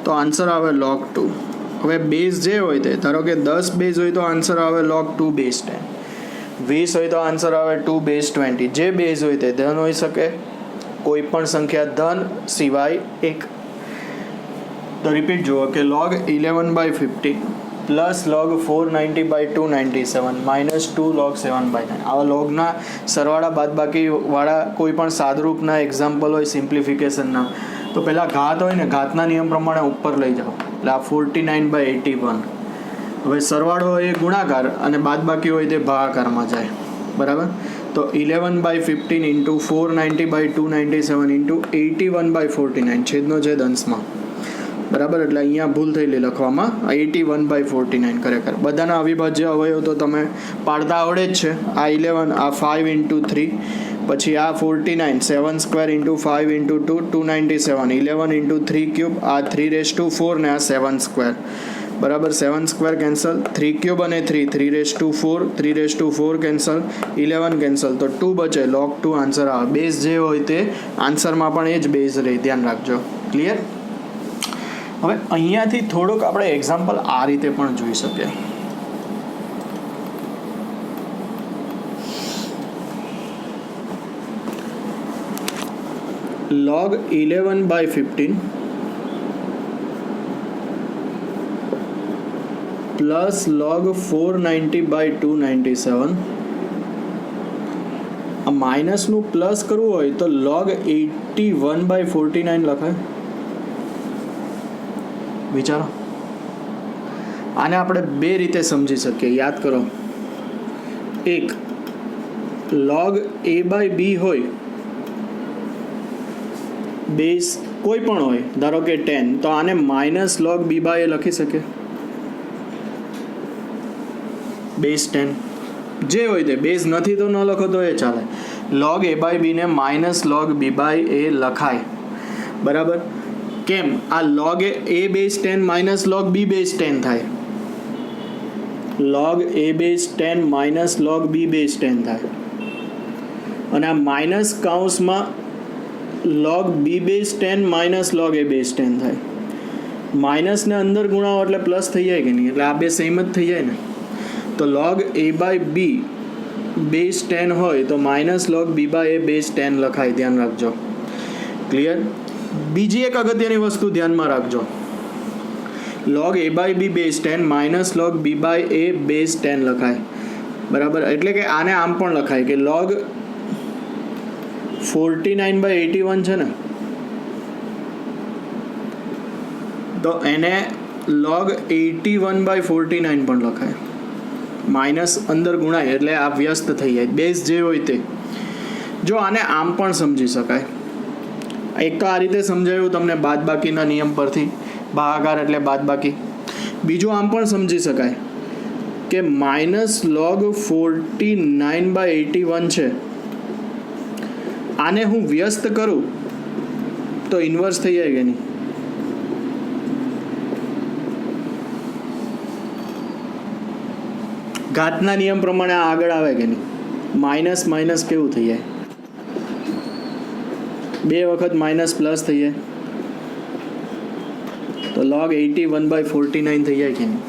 તો આન્સર આવે log 2 હવે બેઝ જે હોય તે ધારો કે 10 બેઝ હોય તો આન્સર આવે log 2 base 10 20 હોય તો આન્સર આવે 2 base 20 જે બેઝ હોય તે ધન હોઈ શકે કોઈ પણ સંખ્યા ધન સિવાય એક તો રિપીટ જુઓ કે log 11 by 15 plus log 490 by 297 minus 2 log 7 by 9 આવા લોગના સરવાળા બાદબાકી વાળા કોઈ પણ સાદરૂપના એક્ઝામ્પલ હોય સિમ્પ્લિફિકેશનના તો પહેલાં ઘાત હોય ને ઘાતના નિયમ પ્રમાણે ઉપર લઈ જાઓ એટલે આ 49 by 81 હવે સરવાળો હોય એ ગુણાકાર અને બાદબાકી હોય તે ભાગાકારમાં જાય બરાબર તો 11 by 15 into 490 by 297 into 81 by 49 છેદનો છેદ અંશમાં બરાબર એટલે અહીંયા ભૂલ થયેલી લખવામાં 81 by 49 ખરેખર બધાના અવિભાજ્ય અવયવ તો તમે પાડતા આવડે જ છે આ 11 આ 5 into 3 પછી આ 49 7 square into 5 into 2 297 11 into 3 cube આ 3/4 ને આ 7 સ્ક્વેર બરાબર 7 સ્ક્વેર કેન્સલ 3 ક્યુબ અને 3 3/4 કેન્સલ 11 કેન્સલ તો 2 બચે log 2 આન્સર આવે બેઝ જે હોય તે આન્સરમાં પણ એ જ બેઝ રહે ધ્યાન રાખજો ક્લિયર હવે અહીંયાથી થોડુંક આપણે એક્ઝામ્પલ આ રીતે પણ જોઈ શકીએ log 11 by 15 plus log 490 by 297 આ માઇનસનું પ્લસ કરવું હોય તો log 81 by 49 લખાય વિચારો આને આપણે બે રીતે સમજી શકીએ યાદ કરો એક log a by b હોય બેઝ કોઈ પણ હોય ધારો કે 10 તો આને minus log b by a લખી શકીએ બેઝ 10 જે હોય તે બેઝ નથી તો ન લખો તો એ ચાલે log a by b ને minus log b by a લખાય બરાબર કેમ આ log a base 10 minus log b base 10 થાય log a base 10 minus log b base 10 થાય અને આ માઇનસ કાઉન્સમાં log b base 10 minus log a base 10 થાય. માઇનસને અંદર ગુણાવો એટલે પ્લસ થઈ જાય કે નહીં, એટલે આ બે સેમ જ થઈ જાય ને. તો log a by b base 10 હોય તો minus log b by a base 10 લખાય. ધ્યાન રાખજો. ક્લિયર. બીજી એક અગત્યની વસ્તુ ધ્યાનમાં રાખજો, log a by b base 10 minus log b by a base 10 લખાય. બરાબર. એટલે કે આને આમ પણ લખાય કે log 49/81 છે ને, તો એને log 81/49 પણ લખાય. માઇનસ અંદર ગુણાય એટલે આ વ્યસ્ત થઈ જાય, બેઝ જે હોય તે. જો આને આમ પણ સમજી શકાય. એક તો આ રીતે સમજાયું તમને બાદબાકીના નિયમ પરથી, ભાગાકાર એટલે બાદબાકી. બીજું આમ પણ સમજી શકાય કે માઇનસ log 49/81 છે, આને હું વ્યસ્ત કરું તો ઇન્વર્સ થઈ જાય કે નહીં. ઘાતના નિયમ પ્રમાણે આગળ આવે કે નહીં. માઇનસ માઇનસ કેવું થઈ જાય, બે વખત માઇનસ પ્લસ થઈ જાય, તો log 81/49 થઈ જાય કે નહીં.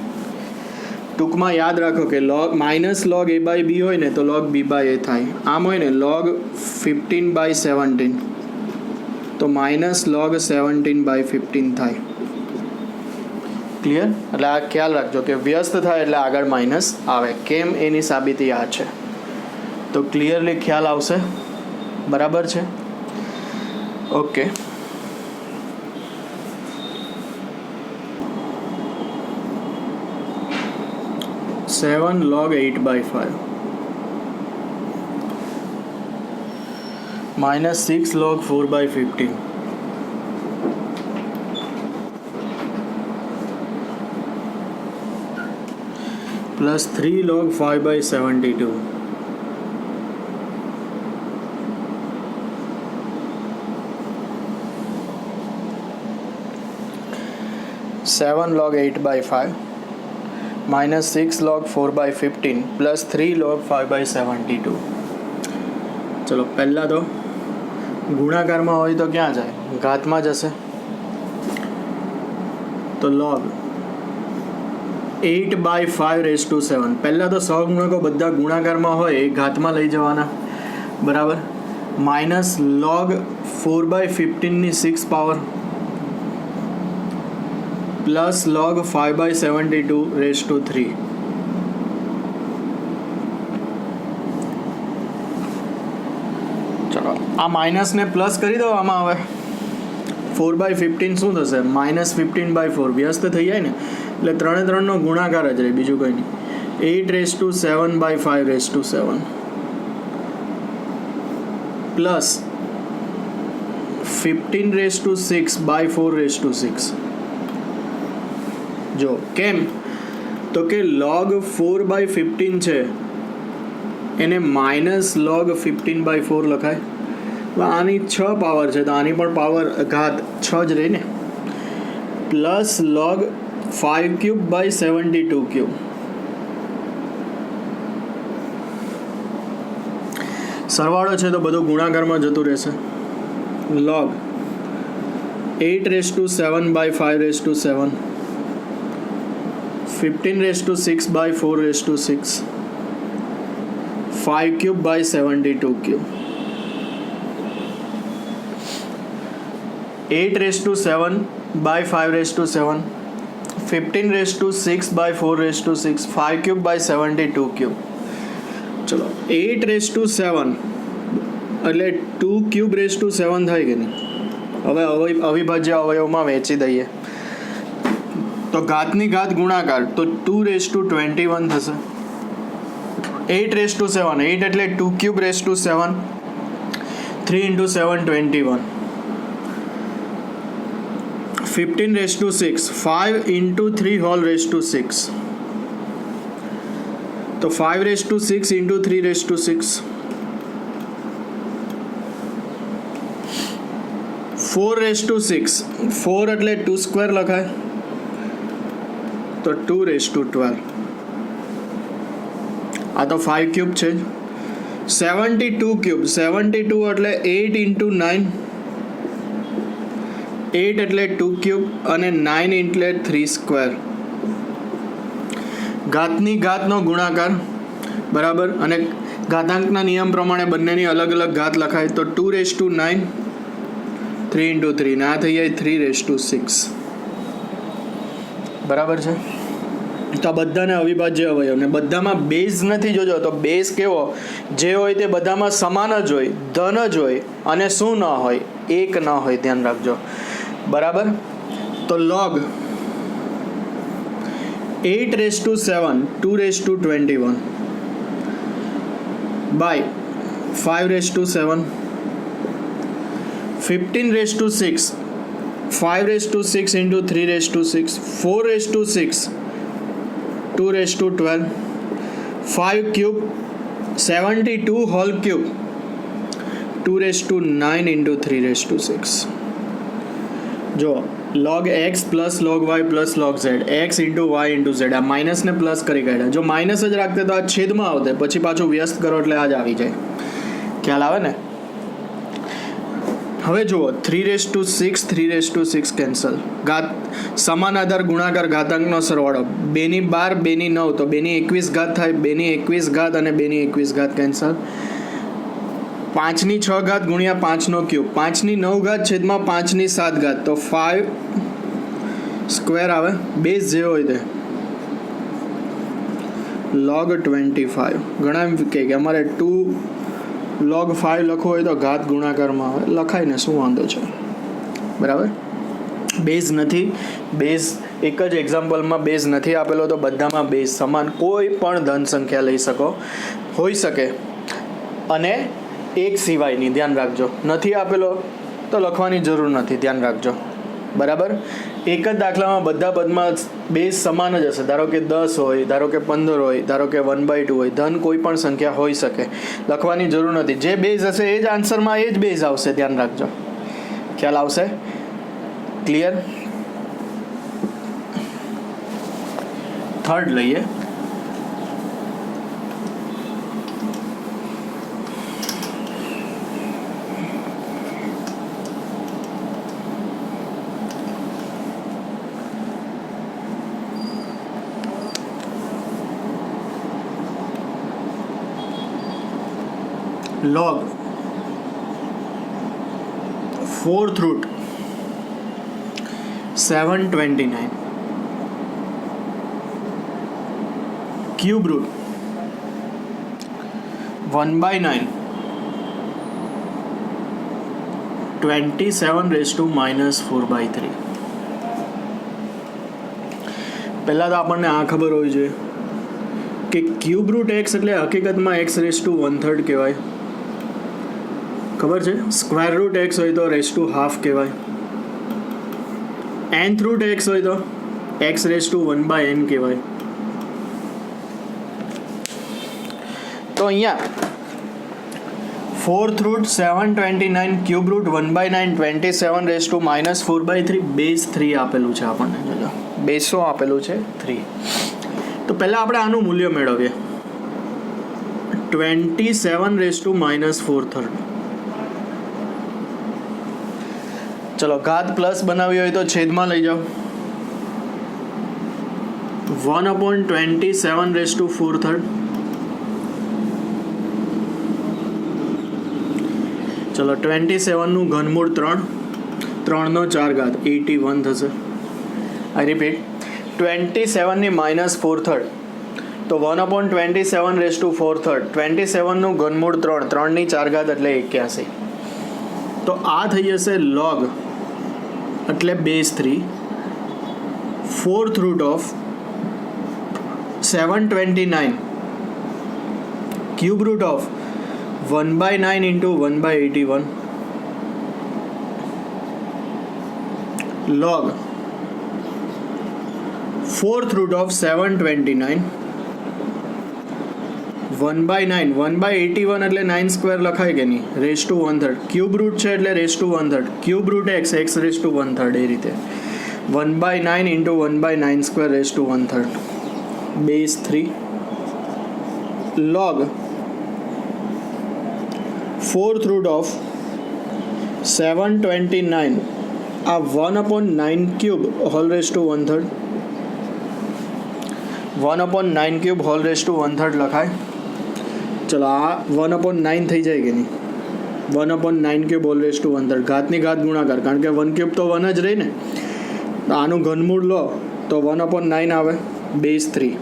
ટૂંકમાં યાદ રાખો કે minus log a by b હોય ને તો log b બાય a થાય. આમ હોય ને log 15/17 તો માઇનસ log 17/15 થાય. ક્લિયર. એટલે આ ખ્યાલ રાખજો કે વ્યસ્ત થાય એટલે આગળ માઇનસ આવે. કેમ એની સાબિતી આ છે, તો ક્લિયરલી ખ્યાલ આવશે. બરાબર છે. ઓકે. સેવન log 8/5 minus 6 log 4/15 plus 3 log 5/72 7 log 8/5 minus 6 log 4/15 plus 3 log 5/72. ચલો પહેલાં તો ગુણાકારમાં હોય તો ક્યાં જાય, ઘાતમાં જશે. તો log 8/5 પહેલાં તો સહગુણકો બધા ગુણાકારમાં હોય એ ઘાતમાં લઈ જવાના. બરાબર. Minus log 4/15 6 power plus log 5/72 ચલો આ માઇનસને પ્લસ કરી દો. આમાં હવે 4/15 શું થશે, -15/4 વ્યસ્ત થઈ જાય ને, એટલે 3 ગુણાકાર જ રહે, બીજું કંઈ નહીં. 8/7/5 પ્લસ 15/6/4 જો કેમ તો કે log 4/15 છે એને માઇનસ log 15/4 લખાય. આની 6 પાવર છે તો આની પણ પાવર ઘાત 6 જ રહે ને, પ્લસ log 5/72 સરવાળો છે તો બધું ગુણાકારમાં જતું રહેશે. log 8/7/5 15/6/4 5/72 8/7/5 15/6/4 5/72. ચલો 8/7 એટલે 2/7 થાય કે નહીં. હવે અવિભાજ્ય અવયવમાં વહેંચી દઈએ તો ઘાતની ઘાત ગુણાકાર તો 2/21 થશે. 8/7 8 એટલે 2/7 3 × 7 21 15/6 5 × 3 તો 5/6 × 3/6 4/6 4 એટલે 2² લખાય તો 2/12. આ તો 5³ છે. 72 ક્યુબ 72 એટલે 8 ઇન્ટુ 9, 8 એટલે 2 ક્યુબ અને 9 એટલે 3 સ્ક્વેર. ઘાતની ઘાતનો ગુણાકાર બરાબર, અને ઘાતાંકના નિયમ પ્રમાણે બંનેની અલગ અલગ ઘાત લખાય તો 2⁹, 3 ઇન્ટુ 3 ને આ થઈ જાય 3⁶. બરાબર છે. તો આ બધાને અવિભાજ્ય અવયવ, ને બધામાં બેઝ નથી. જોજો તો બેઝ કેવો, જે હોય તે બધામાં સમાન જ હોય, ધન જ હોય, અને શું ન હોય, એક ન હોય. ધ્યાન રાખજો. બરાબર. તો log 8⁻7 2⁻21 by 5⁻7 15⁻6 5⁻6 into 3⁻6 4⁻6 2⁻12 5 cube 72 whole cube 2�9 into 3⁻6. જો log x plus log y plus log z, x into y into z, આ માઇનસ ને પ્લસ કરી કાઢ્યા. જો માઇનસ જ રાખતે તો આ છેદમાં આવતે, પછી પાછું વ્યસ્ત કરો એટલે આ જ આવી જાય. ખ્યાલ આવે ને? હવે જુઓ 3⁻6 3⁻6 કેન્સલ. ઘાત સમાન આધાર ગુણાકાર ઘાતાંકનો સરવાળો 2 ની 12 2 ની 9 તો 2 ની 21 ઘાત થાય. 2 ની 21 ઘાત અને 2 ની 21 ઘાત કેન્સલ. 5 ની 6 ઘાત ગુણ્યા 5 નો ક્યુબ, 5 ની 9 ઘાત છેદમાં 5 ની 7 ઘાત તો 5 સ્ક્વેર આવે. બેઝ જે હોય તે log 25. ઘણા એમ કહે કે અમારે 2 log 5 લખવું હોય તો ઘાત ગુણાકારમાં આવે, લખાય ને, શું વાંધો છે. બરાબર. બેઝ નથી. બેઝ એક જ એક્ઝામ્પલમાં બેઝ નથી આપેલો તો બધામાં બેઝ સમાન કોઈ પણ ધન સંખ્યા લઈ શકો, હોઈ શકે, અને એક સિવાયની. ધ્યાન રાખજો. નથી આપેલો તો લખવાની જરૂર નથી. ધ્યાન રાખજો. બરાબર. એક જ દાખલામાં બધા પદમાં બેઝ સમાન જ હશે. ધારો કે 10 હોય, ધારો કે 15 હોય, ધારો કે 1/2 હોય, ધન કોઈ પણ સંખ્યા હોઈ શકે, લખવાની જરૂર નથી. જે બેઝ હશે એ જ આન્સરમાં એ જ બેઝ આવશે. ધ્યાન રાખજો. ખ્યાલ આવશે? ક્લિયર? થર્ડ લઈએ. log 4th root 729 cube root 1/9 27⁻⁻⁴/3. પહેલાં તો આપણને આ ખબર હોવી જોઈએ કે ક્યુબ રૂટ એક્સ એટલે હકીકતમાં x⁻⁻1/3 કહેવાય. ખબર છે? સ્ક્વેર રૂટ એક્સ હોય તો ½ કહેવાય. nth રૂટ એક્સ હોય તો x⁻1/n કહેવાય. તો અહીંયા 4th root 729 cube route 1/9 27⁻⁻⁴/3 base 3 આપેલું છે આપણને. જોજો બેઝ શું આપેલું છે? 3. તો પહેલાં આપણે આનું મૂલ્ય મેળવીએ. 27⁻⁴. ચલો ઘાત પ્લસ બનાવી હોય તો છેદમાં લઈ જાઓ. 1/27⁴. ચલો 27 નું ઘનમૂળ 3, 3 નો 4 ઘાત 81 થશે. આઈ રિપીટ, 27 ની -4/3 તો 1/27⁴. 27 નું ઘનમૂળ 3, 3 ની 4 ઘાત એટલે 81. તો આ થઈ જશે log એટલે base 3 4th root of 729 cube root of 1/9 into 1/81 log 4th root of 729 1/9 1/81 એટલે 9 સ્ક્વેર લખાય કે નહીં? (1/3) ક્યુબ રૂટ છે એટલે (1/3) ક્યુબ રૂટ x (1/3) એ રીતે 1/9 into 1/9 square (1/3) base 3 log fourth root of 729 आ 1/9 cube whole raise to 1/3 1/9 cube whole raise to 1/3 लखाय। चलो आ 1/9 थी जाए कि नहीं 1/9 क्यूब होल रेज टू 1/3 घातनी घात गुणाकार कारण के 1 क्यूब तो 1 ज रही ने तो आनु घनमूळ लो तो 1/9 आवे base 3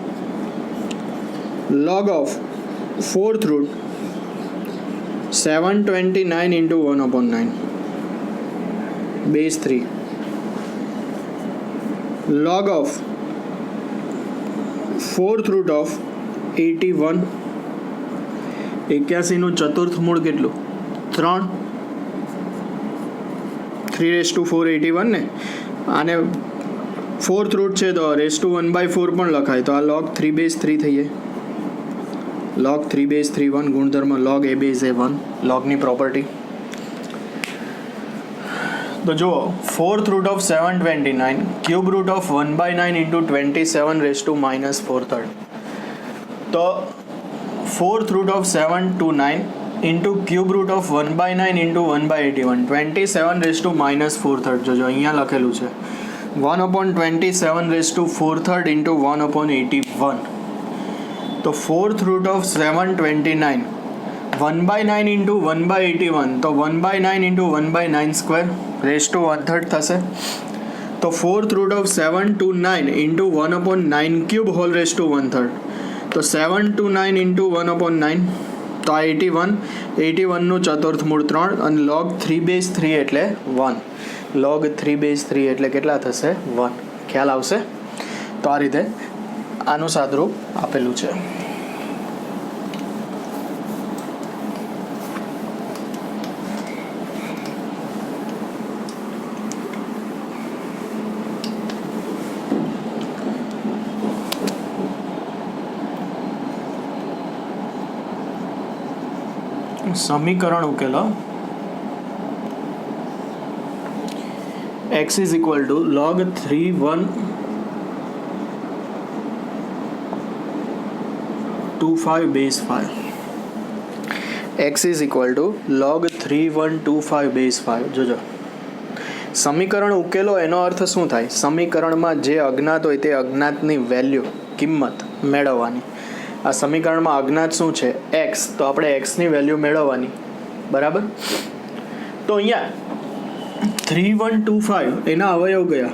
log of fourth root 729 into 1/9 base 3 log of fourth root of 81 81 નું ચતુર્થ મૂળ કેટલું 3 3/4 81 ને આને फोर्थ रूट है तो रेस टू 1/4 पण लखाय तो आ log 3 base 3 थी जाए log 3 base 3 1 गुणधर्म log a base a 1 log ની प्रॉपर्टी। तो जो fourth root of 729 cube root of 1/9 into 27 raise to -4/3 तो fourth root of 729 into cube root of 1/9 into 1/81 27 raise to -4/3 जो अहियाँ लखेलू है 1/27 रेस टू 4/3 इंटू 1/81 तो फोर्थ रूट ऑफ 729 1/9 इंटू 1/81 तो 1/9 into 1/9 square raise to 1/3 थશે। तो fourth root of 729 into 1/9 cube whole raise to 1/3 तो 729 into 1/9 तो 81 નું ચતુર્થ મૂળ 3 અને log 3 base 3 એટલે 1 log 3 base 3 એટલે કેટલા થશે 1 ખ્યાલ આવશે। તો આ રીતે આનું સાદરૂપ આપેલું છે। સમીકરણ ઉકેલો x is equal to log 3125 base 5 x is equal to log 3125 base 5 જોજો સમીકરણ ઉકેલો એનો અર્થ શું થાય સમીકરણમાં જે અજ્ઞાત હોય તે અજ્ઞાતની વેલ્યુ કિંમત મેળવવાની। આ સમીકરણમાં અજ્ઞાત શું છે x તો આપણે x ની વેલ્યુ મેળવવાની બરાબર। તો અહીંયા 3125 એના અવયવ ગયા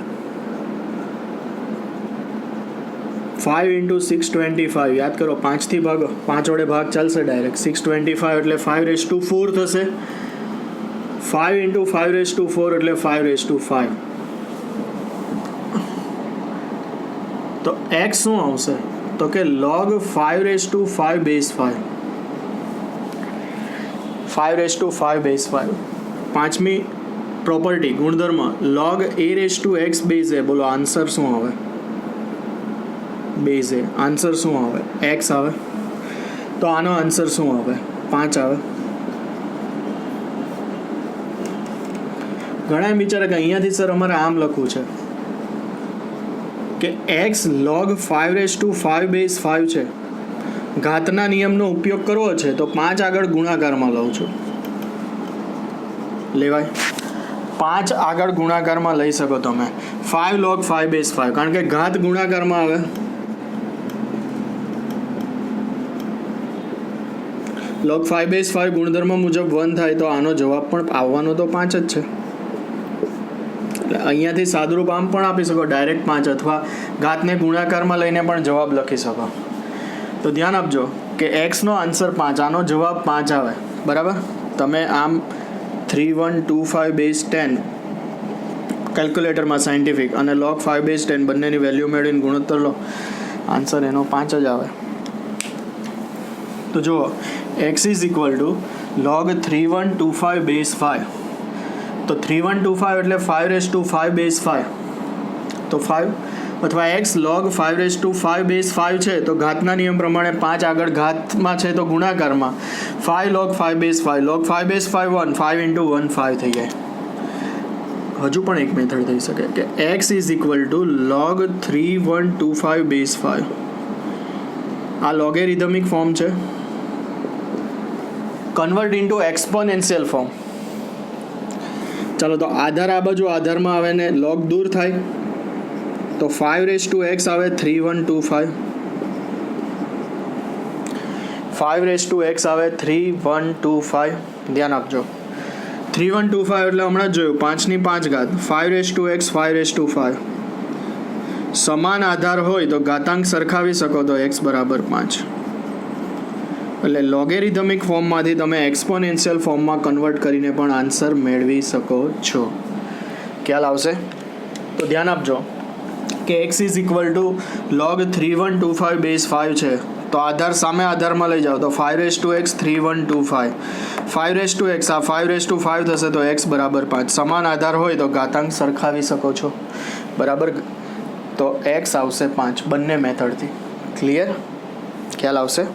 5 into 625 याद करो 5 थी भागो 5 वडे भाग चलશે डायरेक्ट 625 એટલે 5/4 થશે 5 into 5/4 એટલે 5/5 તો x શું આવશે તો કે log 5/5 base 5 5/5 base 5 પાંચમી प्रॉपर्टी गुणधर्म log a/x base a बोलो आंसर शू आवे बेस ए आंसर शू आवे x आवे तो आनो आंसर शू आवे 5 आवे। घणा विचारे कि अहींयाथी सर अमारे आम लखવું છે કે x log 5/5 base 5 છે ઘાતના નિયમનો ઉપયોગ કરવો છે તો 5 આગળ ગુણાકારમાં લઉં છું લેવાય 5 આગળ ગુણાકારમાં લઈ શકો તમે 5 log 5 base 5 કારણ કે ઘાત ગુણાકારમાં આવે log 5 base 5 ગુણધર્મ મુજબ 1 થાય તો આનો જવાબ પણ આવવાનો તો 5 જ છે એટલે અહીંયાથી સાદુરૂપ આમ પણ આપી શકો ડાયરેક્ટ 5 અથવા ઘાતને ગુણાકારમાં લઈને પણ જવાબ લખી શકો। તો ધ્યાન આપજો કે x નો આન્સર 5 આનો જવાબ 5 આવે બરાબર। તમે આમ 3125 base 10 કેલ્ક્યુલેટરમાં સાયન્ટિફિક અને log 5 base 10 બંનેની વેલ્યુ મેળવીને ગુણોત્તર લો આન્સર એનો 5 જ આવે। તો જુઓ x is equal to log 3125 base 5 તો 3125 એટલે 5/5 base 5 તો 5 अथवा x log 5/5 base 5 છે તો ઘાતના નિયમ પ્રમાણે 5 આગળ ઘાતમાં છે તો ગુણાકારમાં 5 log 5 base 5 log 5 base 5 1 5 into 1 5 થઈ જાય। હજુ પણ એક મેથડ થઈ શકે કે x is equal to log 3125 base 5 આ લોગેરિધમિક ફોર્મ છે કન્વર્ટ ઇન્ટુ એક્સપોનેન્શિયલ ફોર્મ. ચાલો તો આધાર આ બાજુ આધારમાં આવે ને લોગ દૂર થાય તો 5x આવે 3125. 5x આવે 3125. ધ્યાન આપજો. 3125 એટલે હમણાં જ જોયું 5 ની 5 ઘાત. 5x 5. સમાન આધાર હોય તો ઘાતાંક સરખાવી શકો તો x બરાબર 5. એટલે લોગેરિધમિક ફોર્મમાંથી તમે એક્સપોનેન્શિયલ ફોર્મમાં કન્વર્ટ કરીને પણ આન્સર મેળવી શકો છો. ખ્યાલ આવશે? તો ધ્યાન આપજો કે x is equal to log 3125 base 5 છે તો આધાર સામે આધારમાં લઈ જાઓ તો 5x 3125. 5x આ 5 થશે તો x બરાબર 5. સમાન આધાર હોય તો ઘાતાંક સરખાવી શકો છો. બરાબર? તો x આવશે 5 બંને મેથડથી. ક્લિયર? ખ્યાલ આવશે?